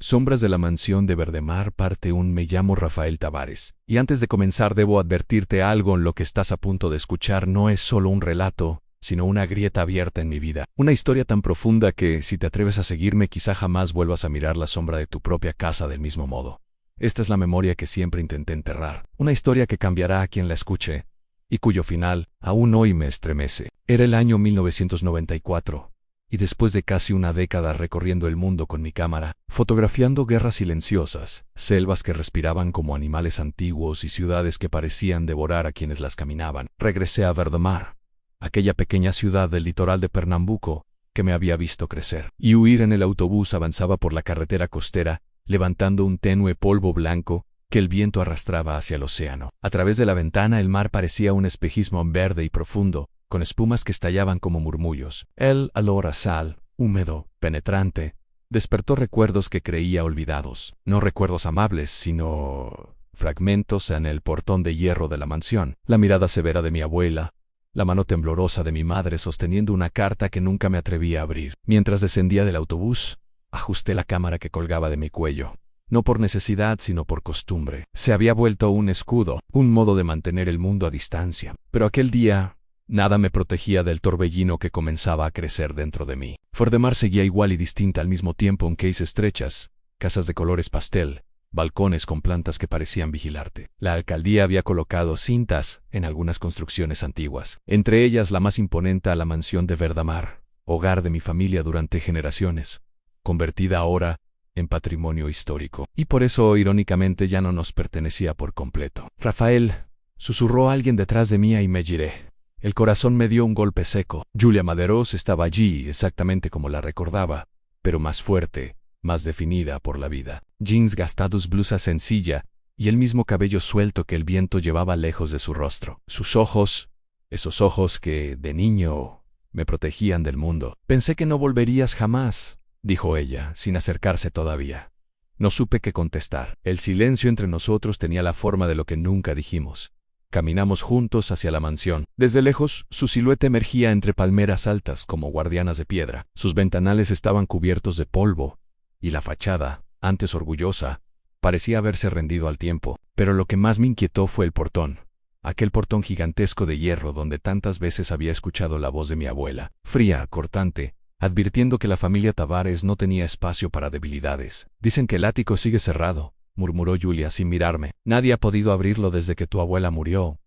Sombras de la mansión de Verdemar, parte 1. Me llamo Rafael Tavares. Y antes de comenzar debo advertirte algo: lo que estás a punto de escuchar no es solo un relato, sino una grieta abierta en mi vida. Una historia tan profunda que, si te atreves a seguirme, quizá jamás vuelvas a mirar la sombra de tu propia casa del mismo modo. Esta es la memoria que siempre intenté enterrar. Una historia que cambiará a quien la escuche, y cuyo final, aún hoy me estremece. Era el año 1994. Y después de casi una década recorriendo el mundo con mi cámara, fotografiando guerras silenciosas, selvas que respiraban como animales antiguos y ciudades que parecían devorar a quienes las caminaban, regresé a Verdemar, aquella pequeña ciudad del litoral de Pernambuco que me había visto crecer. Y huir en el autobús avanzaba por la carretera costera, levantando un tenue polvo blanco que el viento arrastraba hacia el océano. A través de la ventana el mar parecía un espejismo verde y profundo, con espumas que estallaban como murmullos. El olor a sal, húmedo, penetrante, despertó recuerdos que creía olvidados. No recuerdos amables, sino fragmentos en el portón de hierro de la mansión. La mirada severa de mi abuela, la mano temblorosa de mi madre sosteniendo una carta que nunca me atreví a abrir. Mientras descendía del autobús, ajusté la cámara que colgaba de mi cuello. No por necesidad, sino por costumbre. Se había vuelto un escudo, un modo de mantener el mundo a distancia. Pero aquel día, nada me protegía del torbellino que comenzaba a crecer dentro de mí. Verdemar seguía igual y distinta al mismo tiempo, en calles estrechas, casas de colores pastel, balcones con plantas que parecían vigilarte. La alcaldía había colocado cintas en algunas construcciones antiguas, entre ellas la más imponente, la mansión de Verdemar, hogar de mi familia durante generaciones, convertida ahora en patrimonio histórico. Y por eso, irónicamente, ya no nos pertenecía por completo. Rafael, susurró alguien detrás de mí y me giré. El corazón me dio un golpe seco. Julia Maderos estaba allí, exactamente como la recordaba, pero más fuerte, más definida por la vida. Jeans gastados, blusa sencilla, y el mismo cabello suelto que el viento llevaba lejos de su rostro. Sus ojos, esos ojos que, de niño, me protegían del mundo. Pensé que no volverías jamás, dijo ella, sin acercarse todavía. No supe qué contestar. El silencio entre nosotros tenía la forma de lo que nunca dijimos. Caminamos juntos hacia la mansión. Desde lejos, su silueta emergía entre palmeras altas como guardianas de piedra. Sus ventanales estaban cubiertos de polvo, y la fachada, antes orgullosa, parecía haberse rendido al tiempo. Pero lo que más me inquietó fue el portón. Aquel portón gigantesco de hierro donde tantas veces había escuchado la voz de mi abuela, fría, cortante, advirtiendo que la familia Tavares no tenía espacio para debilidades. Dicen que el ático sigue cerrado, murmuró Julia sin mirarme. Nadie ha podido abrirlo desde que tu abuela murió.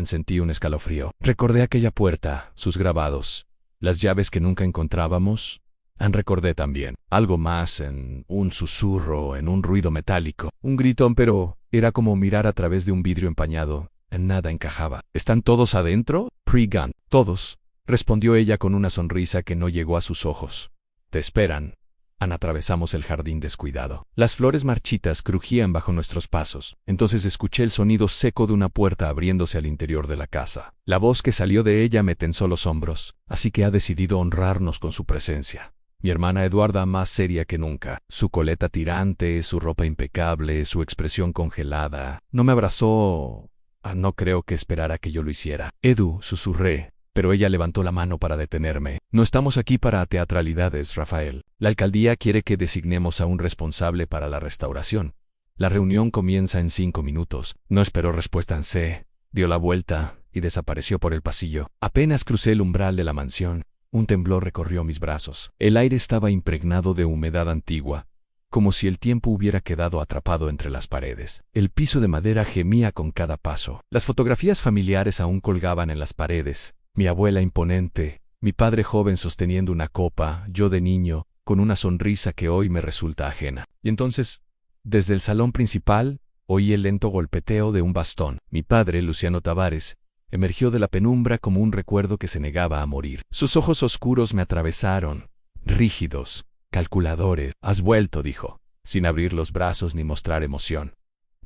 Sentí un escalofrío. Recordé aquella puerta, sus grabados, las llaves que nunca encontrábamos. Recordé también algo más, en un susurro, en un ruido metálico, un gritón, pero era como mirar a través de un vidrio empañado. En nada encajaba. ¿Están todos adentro? Pre-Gun. Todos, respondió ella con una sonrisa que no llegó a sus ojos. Te esperan. Atravesamos el jardín descuidado. Las flores marchitas crujían bajo nuestros pasos. Entonces escuché el sonido seco de una puerta abriéndose al interior de la casa. La voz que salió de ella me tensó los hombros, así que ha decidido honrarnos con su presencia. Mi hermana Eduarda, más seria que nunca, su coleta tirante, su ropa impecable, su expresión congelada. No me abrazó. No creo que esperara que yo lo hiciera. Edu, susurré. Pero ella levantó la mano para detenerme. No estamos aquí para teatralidades, Rafael. La alcaldía quiere que designemos a un responsable para la restauración. La reunión comienza en 5 minutos. No esperó respuesta. Dio la vuelta y desapareció por el pasillo. Apenas crucé el umbral de la mansión, un temblor recorrió mis brazos. El aire estaba impregnado de humedad antigua, como si el tiempo hubiera quedado atrapado entre las paredes. El piso de madera gemía con cada paso. Las fotografías familiares aún colgaban en las paredes. Mi abuela imponente, mi padre joven sosteniendo una copa, yo de niño, con una sonrisa que hoy me resulta ajena. Y entonces, desde el salón principal, oí el lento golpeteo de un bastón. Mi padre, Luciano Tavares, emergió de la penumbra como un recuerdo que se negaba a morir. Sus ojos oscuros me atravesaron, rígidos, calculadores. Has vuelto, dijo, sin abrir los brazos ni mostrar emoción.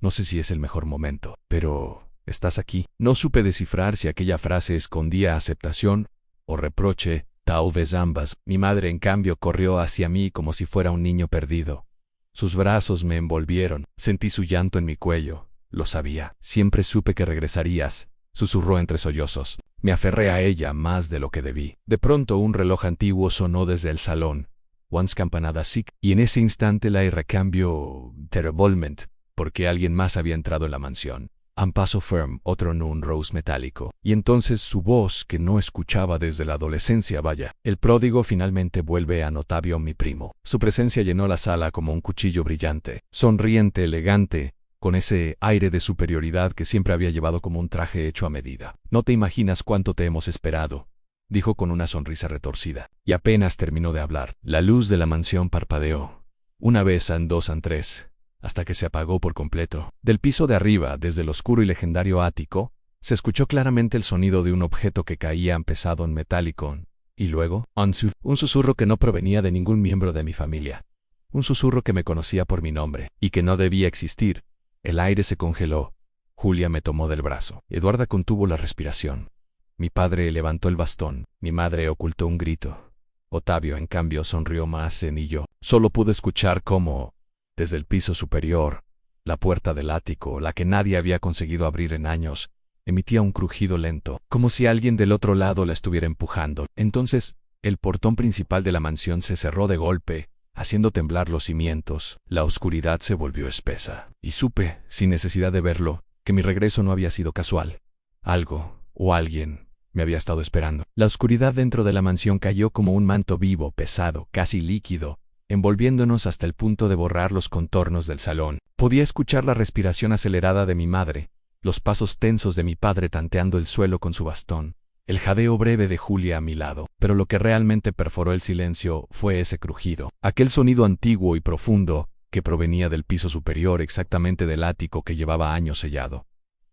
No sé si es el mejor momento, pero estás aquí. No supe descifrar si aquella frase escondía aceptación o reproche, tal vez ambas. Mi madre, en cambio, corrió hacia mí como si fuera un niño perdido. Sus brazos me envolvieron. Sentí su llanto en mi cuello. Lo sabía. Siempre supe que regresarías, susurró entre sollozos. Me aferré a ella más de lo que debí. De pronto un reloj antiguo sonó desde el salón, once campanada sic, y en ese instante la R cambió terriblemente, porque alguien más había entrado en la mansión. Un paso firme, otro en un rose metálico, y entonces su voz, que no escuchaba desde la adolescencia, vaya. El pródigo finalmente vuelve a Otavio, mi primo. Su presencia llenó la sala como un cuchillo brillante, sonriente, elegante, con ese aire de superioridad que siempre había llevado como un traje hecho a medida. No te imaginas cuánto te hemos esperado, dijo con una sonrisa retorcida, y apenas terminó de hablar, la luz de la mansión parpadeó. Una vez, en dos, en tres, hasta que se apagó por completo. Del piso de arriba, desde el oscuro y legendario ático, se escuchó claramente el sonido de un objeto que caía pesado en metálico, y luego, un susurro que no provenía de ningún miembro de mi familia. Un susurro que me conocía por mi nombre, y que no debía existir. El aire se congeló. Julia me tomó del brazo. Eduarda contuvo la respiración. Mi padre levantó el bastón. Mi madre ocultó un grito. Otavio, en cambio, sonrió más y yo solo pude escuchar cómo, desde el piso superior, la puerta del ático, la que nadie había conseguido abrir en años, emitía un crujido lento, como si alguien del otro lado la estuviera empujando. Entonces, el portón principal de la mansión se cerró de golpe, haciendo temblar los cimientos. La oscuridad se volvió espesa, y supe, sin necesidad de verlo, que mi regreso no había sido casual. Algo, o alguien, me había estado esperando. La oscuridad dentro de la mansión cayó como un manto vivo, pesado, casi líquido, envolviéndonos hasta el punto de borrar los contornos del salón. Podía escuchar la respiración acelerada de mi madre, los pasos tensos de mi padre tanteando el suelo con su bastón, el jadeo breve de Julia a mi lado, pero lo que realmente perforó el silencio fue ese crujido, aquel sonido antiguo y profundo que provenía del piso superior, exactamente del ático que llevaba años sellado.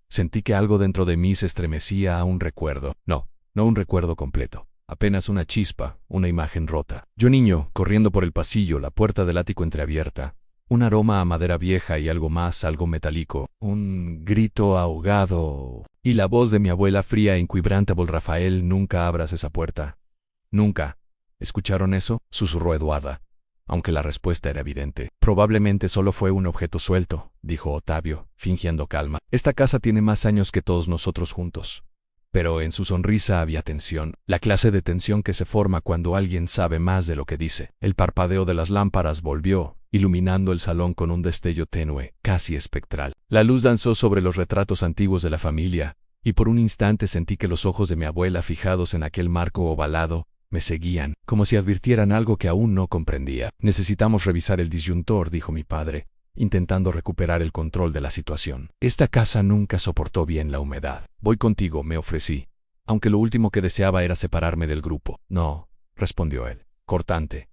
Sentí que algo dentro de mí se estremecía a un recuerdo, no un recuerdo completo. Apenas una chispa, una imagen rota. Yo niño, corriendo por el pasillo, la puerta del ático entreabierta. Un aroma a madera vieja y algo más, algo metálico. Un grito ahogado. Y la voz de mi abuela fría e inquebrantable: Rafael, nunca abras esa puerta. Nunca. ¿Escucharon eso?, susurró Eduarda. Aunque la respuesta era evidente. Probablemente solo fue un objeto suelto, dijo Otavio, fingiendo calma. Esta casa tiene más años que todos nosotros juntos. Pero en su sonrisa había tensión, la clase de tensión que se forma cuando alguien sabe más de lo que dice. El parpadeo de las lámparas volvió, iluminando el salón con un destello tenue, casi espectral. La luz danzó sobre los retratos antiguos de la familia, y por un instante sentí que los ojos de mi abuela, fijados en aquel marco ovalado, me seguían, como si advirtieran algo que aún no comprendía. Necesitamos revisar el disyuntor, dijo mi padre, intentando recuperar el control de la situación. Esta casa nunca soportó bien la humedad. Voy contigo, me ofrecí, aunque lo último que deseaba era separarme del grupo. No, respondió él, cortante.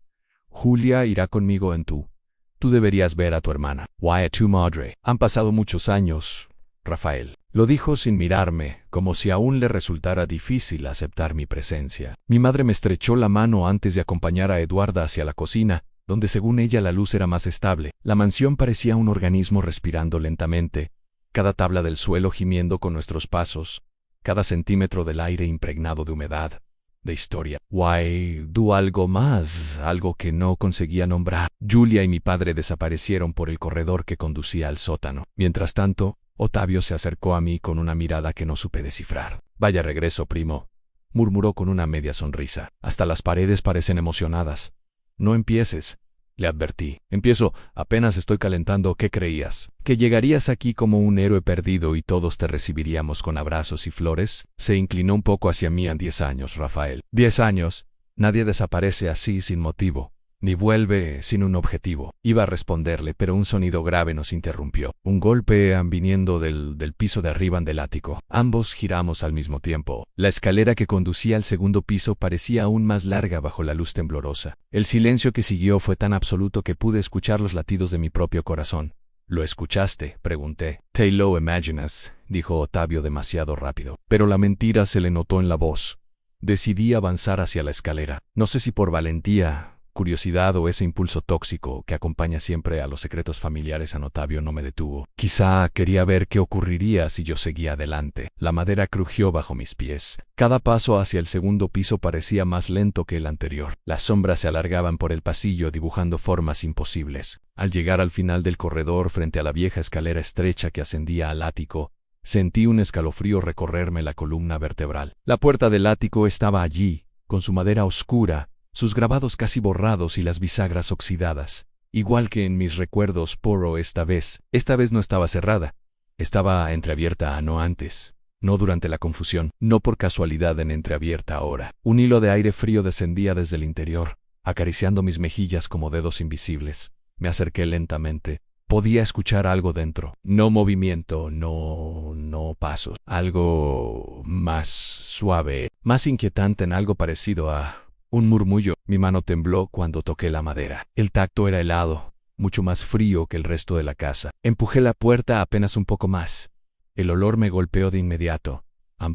Julia irá conmigo en tú. Tú deberías ver a tu hermana. Why a tu madre? Han pasado muchos años, Rafael. Lo dijo sin mirarme, como si aún le resultara difícil aceptar mi presencia. Mi madre me estrechó la mano antes de acompañar a Eduarda hacia la cocina, donde según ella la luz era más estable. La mansión parecía un organismo respirando lentamente, cada tabla del suelo gimiendo con nuestros pasos, cada centímetro del aire impregnado de humedad, de historia. Why, do algo más, algo que no conseguía nombrar. Julia y mi padre desaparecieron por el corredor que conducía al sótano. Mientras tanto, Otavio se acercó a mí con una mirada que no supe descifrar. Vaya regreso, primo, murmuró con una media sonrisa. Hasta las paredes parecen emocionadas. No empieces, le advertí. Empiezo, apenas estoy calentando. ¿Qué creías? ¿Que llegarías aquí como un héroe perdido y todos te recibiríamos con abrazos y flores? Se inclinó un poco hacia mí. En 10 años, Rafael. 10 años. Nadie desaparece así sin motivo, ni vuelve sin un objetivo. Iba a responderle, pero un sonido grave nos interrumpió. Un golpe viniendo del piso de arriba del ático. Ambos giramos al mismo tiempo. La escalera que conducía al segundo piso parecía aún más larga bajo la luz temblorosa. El silencio que siguió fue tan absoluto que pude escuchar los latidos de mi propio corazón. ¿Lo escuchaste?, pregunté. Te lo imaginas, dijo Otavio demasiado rápido. Pero la mentira se le notó en la voz. Decidí avanzar hacia la escalera. No sé si por valentía, curiosidad o ese impulso tóxico que acompaña siempre a los secretos familiares, a Otavio no me detuvo. Quizá quería ver qué ocurriría si yo seguía adelante. La madera crujió bajo mis pies. Cada paso hacia el segundo piso parecía más lento que el anterior. Las sombras se alargaban por el pasillo dibujando formas imposibles. Al llegar al final del corredor, frente a la vieja escalera estrecha que ascendía al ático, sentí un escalofrío recorrerme la columna vertebral. La puerta del ático estaba allí, con su madera oscura, sus grabados casi borrados y las bisagras oxidadas. Igual que en mis recuerdos, Poro esta vez no estaba cerrada. Estaba entreabierta, no antes. No durante la confusión, no por casualidad en entreabierta ahora. Un hilo de aire frío descendía desde el interior, acariciando mis mejillas como dedos invisibles. Me acerqué lentamente. Podía escuchar algo dentro. No movimiento, no pasos. Algo más suave, más inquietante, en algo parecido a un murmullo. Mi mano tembló cuando toqué la madera. El tacto era helado, mucho más frío que el resto de la casa. Empujé la puerta apenas un poco más. El olor me golpeó de inmediato.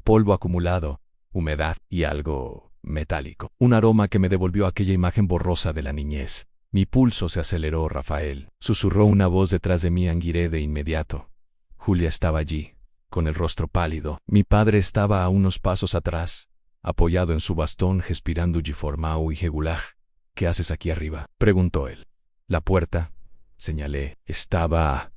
Polvo acumulado, humedad y algo metálico. Un aroma que me devolvió aquella imagen borrosa de la niñez. Mi pulso se aceleró. Rafael, susurró una voz detrás de mí. Giré de inmediato. Julia estaba allí, con el rostro pálido. Mi padre estaba a unos pasos atrás, apoyado en su bastón, respirando Giformao y Regulaj. ¿Qué haces aquí arriba?, preguntó él. La puerta, señalé, estaba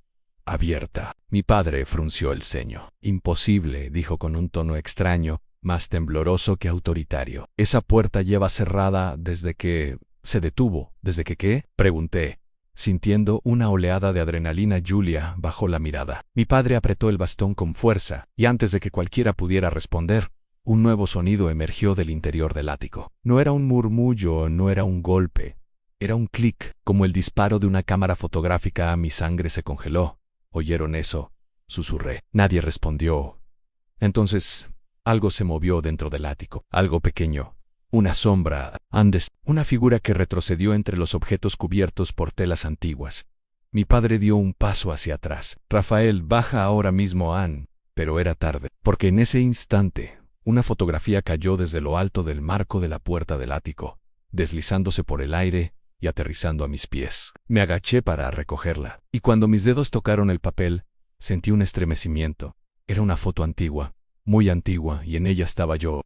abierta. Mi padre frunció el ceño. Imposible, dijo con un tono extraño, más tembloroso que autoritario. Esa puerta lleva cerrada desde que se detuvo. ¿Desde que qué?, pregunté. Sintiendo una oleada de adrenalina, Julia bajó la mirada. Mi padre apretó el bastón con fuerza, y antes de que cualquiera pudiera responder, un nuevo sonido emergió del interior del ático. No era un murmullo, no era un golpe. Era un clic, como el disparo de una cámara fotográfica. Mi sangre se congeló. ¿Oyeron eso?, susurré. Nadie respondió. Entonces, algo se movió dentro del ático. Algo pequeño. Una sombra, una figura que retrocedió entre los objetos cubiertos por telas antiguas. Mi padre dio un paso hacia atrás. Rafael, baja ahora mismo, Ann. Pero era tarde, porque en ese instante, una fotografía cayó desde lo alto del marco de la puerta del ático, deslizándose por el aire y aterrizando a mis pies. Me agaché para recogerla, y cuando mis dedos tocaron el papel, sentí un estremecimiento. Era una foto antigua, muy antigua, y en ella estaba yo.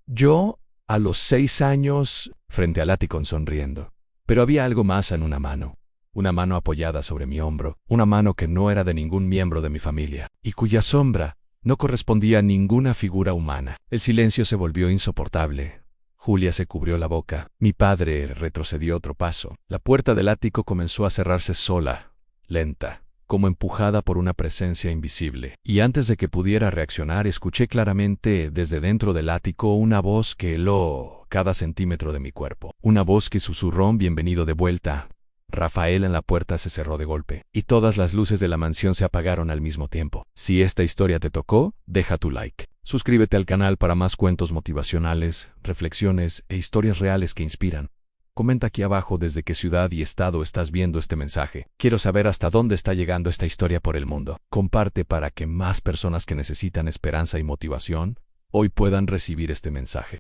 A los 6 años, frente al ático, sonriendo. Pero había algo más en una mano apoyada sobre mi hombro, una mano que no era de ningún miembro de mi familia, y cuya sombra no correspondía a ninguna figura humana. El silencio se volvió insoportable. Julia se cubrió la boca. Mi padre retrocedió otro paso. La puerta del ático comenzó a cerrarse sola, lenta, como empujada por una presencia invisible. Y antes de que pudiera reaccionar, escuché claramente desde dentro del ático una voz que heló cada centímetro de mi cuerpo. Una voz que susurró: bienvenido de vuelta. Rafael. En la puerta se cerró de golpe, y todas las luces de la mansión se apagaron al mismo tiempo. Si esta historia te tocó, deja tu like. Suscríbete al canal para más cuentos motivacionales, reflexiones e historias reales que inspiran. Comenta aquí abajo desde qué ciudad y estado estás viendo este mensaje. Quiero saber hasta dónde está llegando esta historia por el mundo. Comparte para que más personas que necesitan esperanza y motivación hoy puedan recibir este mensaje.